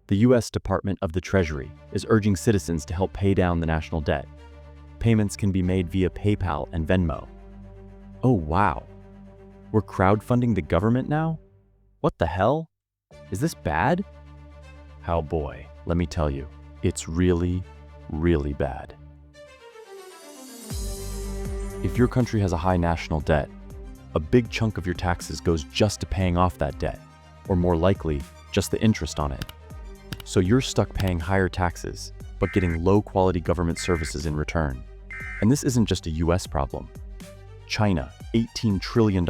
The U.S. Department of the Treasury is urging citizens to help pay down the national debt. Payments can be made via PayPal and Venmo. Oh wow, we're crowdfunding the government now? What the hell? Is this bad? Oh boy, let me tell you, it's really, really bad. If your country has a high national debt, a big chunk of your taxes goes just to paying off that debt, or more likely, just the interest on it. So you're stuck paying higher taxes, but getting low-quality government services in return. And this isn't just a US problem. China, $18 trillion.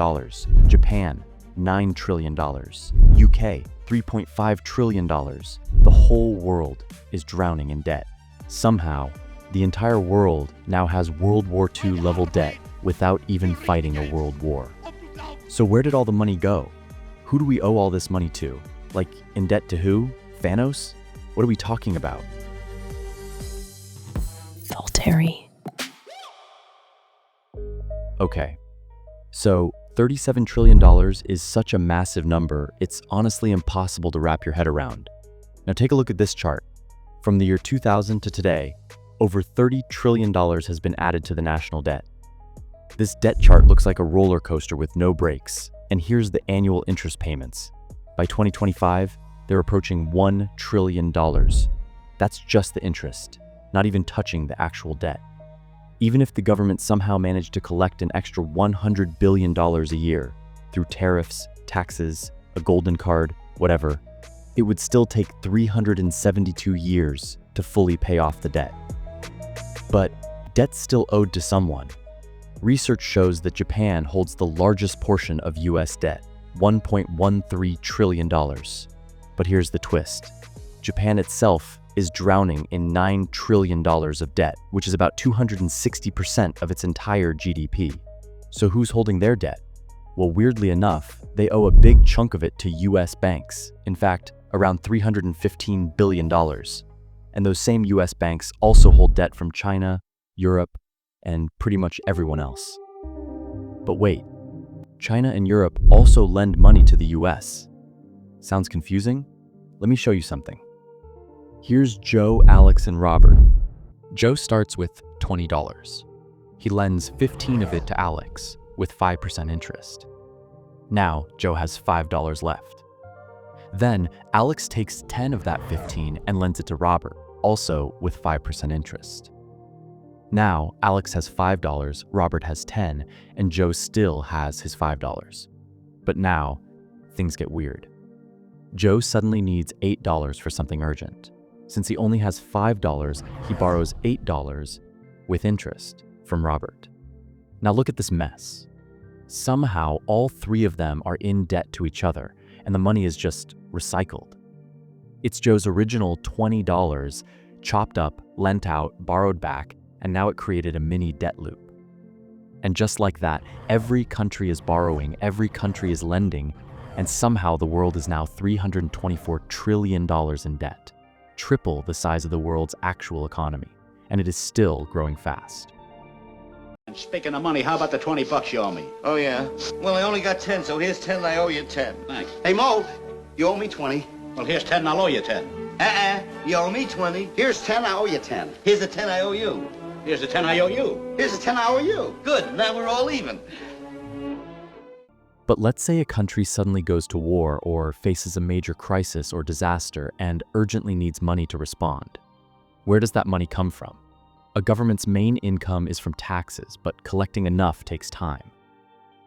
Japan, $9 trillion. UK, $3.5 trillion. The whole world is drowning in debt. Somehow, the entire world now has World War II level debt without even fighting a world war. So where did all the money go? Who do we owe all this money to? Like, in debt to who? Thanos? What are we talking about? Volteri. Okay, so $37 trillion is such a massive number, it's honestly impossible to wrap your head around. Now take a look at this chart. From the year 2000 to today, over $30 trillion has been added to the national debt. This debt chart looks like a roller coaster with no brakes, and here's the annual interest payments. By 2025, they're approaching $1 trillion. That's just the interest, not even touching the actual debt. Even if the government somehow managed to collect an extra $100 billion a year through tariffs, taxes, a golden card, whatever, it would still take 372 years to fully pay off the debt. But debt's still owed to someone. Research shows that Japan holds the largest portion of US debt, $1.13 trillion. But here's the twist. Japan itself is drowning in $9 trillion of debt, which is about 260% of its entire GDP. So who's holding their debt? Well, weirdly enough, they owe a big chunk of it to US banks. In fact, around $315 billion. And those same US banks also hold debt from China, Europe, and pretty much everyone else. But wait, China and Europe also lend money to the US. Sounds confusing? Let me show you something. Here's Joe, Alex, and Robert. Joe starts with $20. He lends 15 of it to Alex with 5% interest. Now, Joe has $5 left. Then, Alex takes 10 of that 15 and lends it to Robert, also with 5% interest. Now, Alex has $5, Robert has 10, and Joe still has his $5. But now, things get weird. Joe suddenly needs $8 for something urgent. Since he only has $5, he borrows $8 with interest from Robert. Now look at this mess. Somehow, all three of them are in debt to each other, and the money is just recycled. It's Joe's original $20, chopped up, lent out, borrowed back, and now it created a mini debt loop. And just like that, every country is borrowing, every country is lending, and somehow the world is now $324 trillion in debt. Triple the size of the world's actual economy, and it is still growing fast. And speaking of money, how about the $20 you owe me? Oh, yeah? Well, I only got 10, so here's 10, I owe you 10. Thanks. Hey, Mo, you owe me 20. Well, here's 10 and I'll owe you 10. You owe me 20. Here's 10, I owe you 10. Here's the 10 I owe you. Here's the 10 I owe you. Here's the 10 I owe you. Good, now we're all even. But let's say a country suddenly goes to war or faces a major crisis or disaster and urgently needs money to respond. Where does that money come from? A government's main income is from taxes, but collecting enough takes time.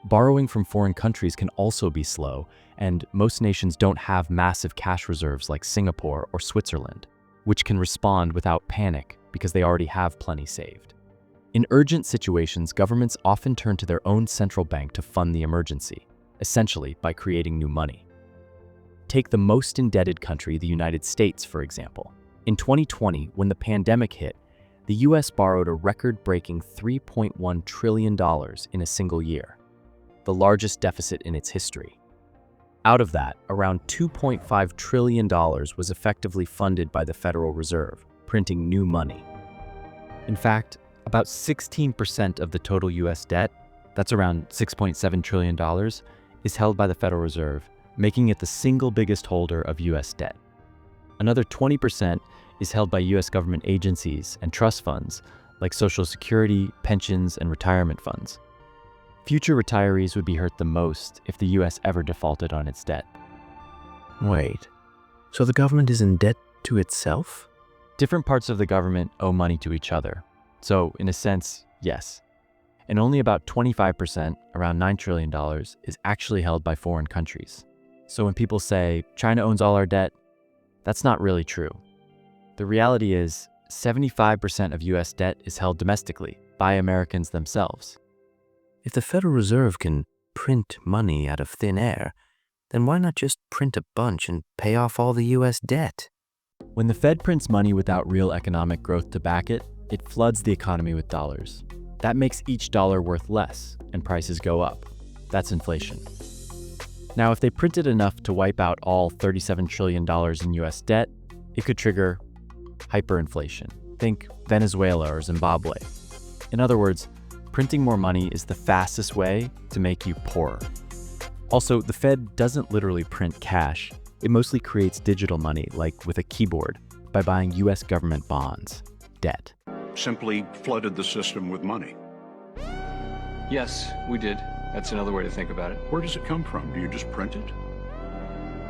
Borrowing from foreign countries can also be slow, and most nations don't have massive cash reserves like Singapore or Switzerland, which can respond without panic because they already have plenty saved. In urgent situations, governments often turn to their own central bank to fund the emergency, essentially by creating new money. Take the most indebted country, the United States, for example. In 2020, when the pandemic hit, the US borrowed a record-breaking $3.1 trillion in a single year, the largest deficit in its history. Out of that, around $2.5 trillion was effectively funded by the Federal Reserve, printing new money. In fact, about 16% of the total US debt, that's around $6.7 trillion, is held by the Federal Reserve, making it the single biggest holder of US debt. Another 20% is held by US government agencies and trust funds like Social Security, pensions, and retirement funds. Future retirees would be hurt the most if the US ever defaulted on its debt. Wait, so the government is in debt to itself? Different parts of the government owe money to each other. So, in a sense, yes. And only about 25%, around $9 trillion, is actually held by foreign countries. So when people say, China owns all our debt, that's not really true. The reality is, 75% of US debt is held domestically by Americans themselves. If the Federal Reserve can print money out of thin air, then why not just print a bunch and pay off all the US debt? When the Fed prints money without real economic growth to back it, it floods the economy with dollars. That makes each dollar worth less, and prices go up. That's inflation. Now, if they printed enough to wipe out all $37 trillion in US debt, it could trigger hyperinflation. Think Venezuela or Zimbabwe. In other words, printing more money is the fastest way to make you poorer. Also, the Fed doesn't literally print cash. It mostly creates digital money, like with a keyboard, by buying US government bonds, debt. Simply flooded the system with money. Yes, we did. That's another way to think about it. Where does it come from? Do you just print it?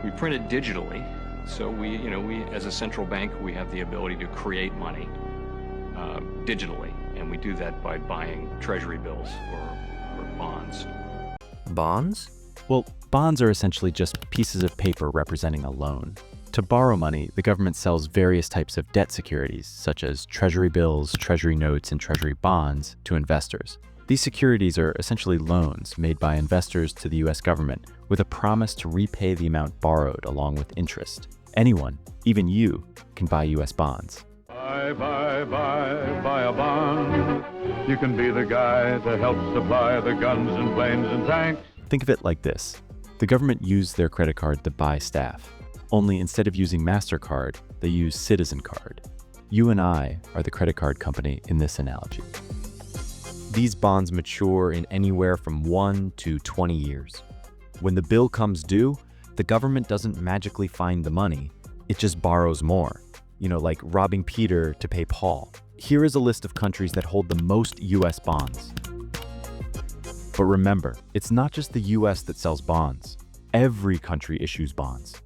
We print it digitally, so we, as a central bank, we have the ability to create money digitally, and we do that by buying treasury bills or bonds. Bonds? Well, bonds are essentially just pieces of paper representing a loan. To borrow money, the government sells various types of debt securities, such as treasury bills, treasury notes, and treasury bonds, to investors. These securities are essentially loans made by investors to the US government with a promise to repay the amount borrowed along with interest. Anyone, even you, can buy US bonds. Buy a bond. You can be the guy that helps supply the guns and planes and tanks. Think of it like this. The government used their credit card to buy staff. Only instead of using MasterCard, they use Citizen Card. You and I are the credit card company in this analogy. These bonds mature in anywhere from 1 to 20 years. When the bill comes due, the government doesn't magically find the money, it just borrows more. Like robbing Peter to pay Paul. Here is a list of countries that hold the most US bonds. But remember, it's not just the US that sells bonds. Every country issues bonds.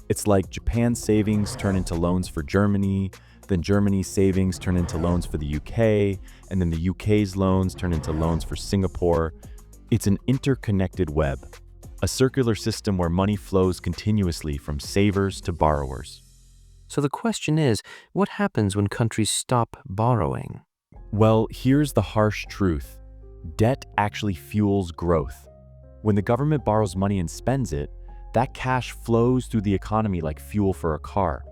It's like Japan's savings turn into loans for Germany, then Germany's savings turn into loans for the UK, and then the UK's loans turn into loans for Singapore. It's an interconnected web, a circular system where money flows continuously from savers to borrowers. So the question is, what happens when countries stop borrowing? Well, here's the harsh truth. Debt actually fuels growth. When the government borrows money and spends it, that cash flows through the economy like fuel for a car.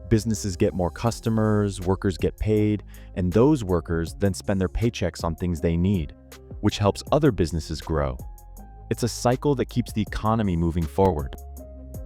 Businesses get more customers, workers get paid, and those workers then spend their paychecks on things they need, which helps other businesses grow. It's a cycle that keeps the economy moving forward.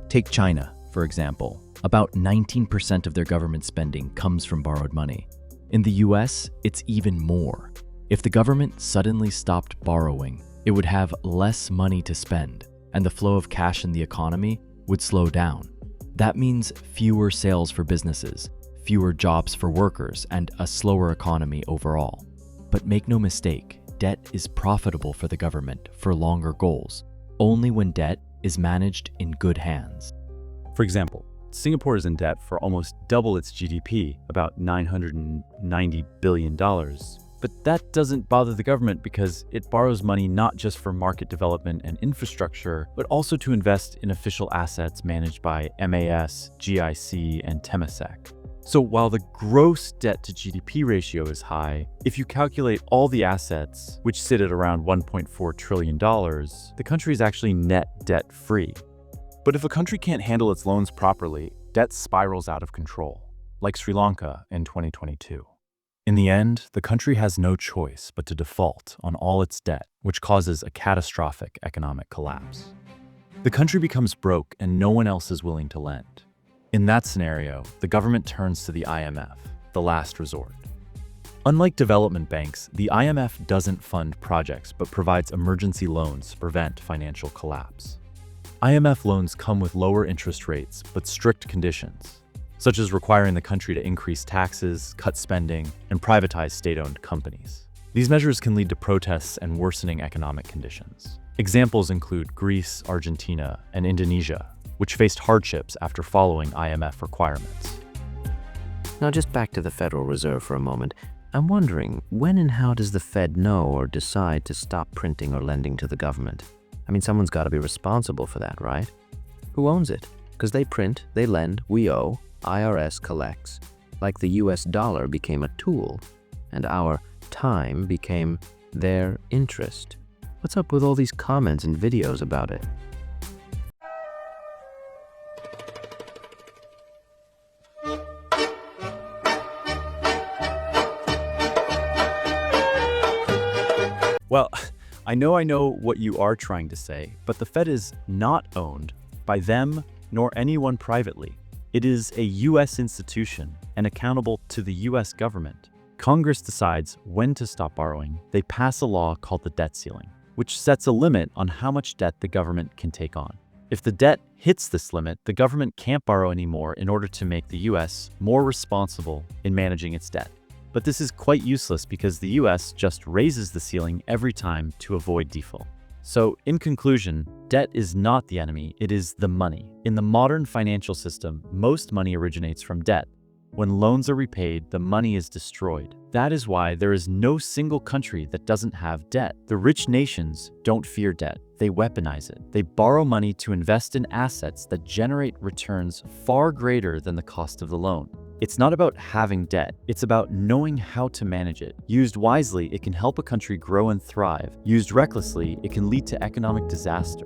Take China, for example. About 19% of their government spending comes from borrowed money. In the US, it's even more. If the government suddenly stopped borrowing, it would have less money to spend, and the flow of cash in the economy would slow down. That means fewer sales for businesses, fewer jobs for workers, and a slower economy overall. But make no mistake, debt is profitable for the government for longer goals, only when debt is managed in good hands. For example, Singapore is in debt for almost double its GDP, about $990 billion. But that doesn't bother the government because it borrows money not just for market development and infrastructure, but also to invest in official assets managed by MAS, GIC, and Temasek. So while the gross debt to GDP ratio is high, if you calculate all the assets, which sit at around $1.4 trillion, the country is actually net debt-free. But if a country can't handle its loans properly, debt spirals out of control, like Sri Lanka in 2022. In the end, the country has no choice but to default on all its debt, which causes a catastrophic economic collapse. The country becomes broke and no one else is willing to lend. In that scenario, the government turns to the IMF, the last resort. Unlike development banks, the IMF doesn't fund projects but provides emergency loans to prevent financial collapse. IMF loans come with lower interest rates but strict conditions. such as requiring the country to increase taxes, cut spending, and privatize state-owned companies. These measures can lead to protests and worsening economic conditions. Examples include Greece, Argentina, and Indonesia, which faced hardships after following IMF requirements. Now just back to the Federal Reserve for a moment. I'm wondering, when and how does the Fed know or decide to stop printing or lending to the government? I mean, someone's got to be responsible for that, right? Who owns it? Because they print, they lend, we owe, IRS collects. Like the US dollar became a tool, and our time became their interest. What's up with all these comments and videos about it? Well, I know what you are trying to say, but the Fed is not owned by them nor anyone privately. It is a U.S. institution and accountable to the U.S. government. Congress decides when to stop borrowing. They pass a law called the debt ceiling, which sets a limit on how much debt the government can take on. If the debt hits this limit, the government can't borrow anymore in order to make the U.S. more responsible in managing its debt. But this is quite useless because the US just raises the ceiling every time to avoid default. So, in conclusion, debt is not the enemy, it is the money. In the modern financial system, most money originates from debt. When loans are repaid, the money is destroyed. That is why there is no single country that doesn't have debt. The rich nations don't fear debt. They weaponize it. They borrow money to invest in assets that generate returns far greater than the cost of the loan. It's not about having debt, it's about knowing how to manage it. Used wisely, it can help a country grow and thrive. Used recklessly, it can lead to economic disaster.